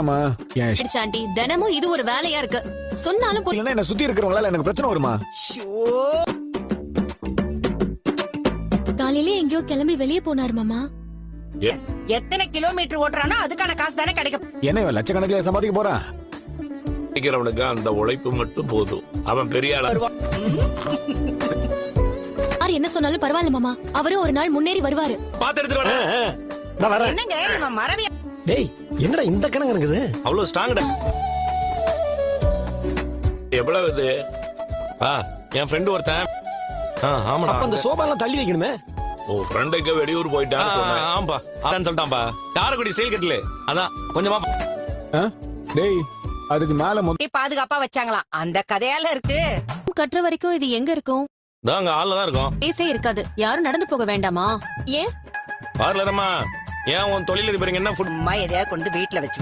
ஆமா ஏன் ஆண்டி தினமும் இது ஒரு வேலையா இருக்கு. சொன்னாலும் இல்லன்னா என்ன சுத்தி இருக்கிறவங்களால எனக்கு பிரச்சனை வருமா? காலையில எங்கேயோ கிளம்பி வெளியே போனாரு மாமா. எத்தனை கிலோமீட்டர் ஓட்டுறானோ அதுக்கான காசு தானே கிடைக்கும். என்ன இவன் லட்சக்கணக்கில் சம்பாதிக்க போறான்? படிக்கிறவனுக்கு அந்த உழைப்பு மட்டும் போதும். அவன் பெரிய ஆளா யார் என்ன சொன்னாலும் பரவாயில்ல மாமா, அவரும் ஒரு நாள் முன்னேறி வருவாரு. பாத்து எடுத்துட்டு வாடா. நான் வரேன். என்னங்க இவன் மறவி. டேய் என்னடா இந்த கணக்கு இருக்குது? அவ்வளவு ஸ்ட்ராங்கடா. எவ்வளவு இது? என் ஃப்ரெண்ட் ஒருத்தன். ஆமாடா. அப்ப அந்த சோபா எல்லாம் தள்ளி வைக்கணுமே. ஓ ஃப்ரெண்டுக்கு வெளியூர் போயிட்டான்னு சொன்னேன். ஆம்பா அதான் சொல்லிட்டான்பா. காரக்குடி சேல் கட்டல அதான் கொஞ்சமா. டேய் அதுக்கு மேல பாதுகாப்பா வச்சாங்களாம். அந்த கதையால இருக்கு. கட்டுற வரைக்கும் இது எங்க இருக்கும்? அங்க ஆள்ல தான் இருக்கும். பேசே இருக்காது. யாரும் நடந்து போக வேண்டாமா? ஏன் பார்லரம்மா ஏன் உன் தொழில் இது பாருங்க என்ன ஃபுட் அம்மா எதையா கொண்டு வீட்டுல வச்சு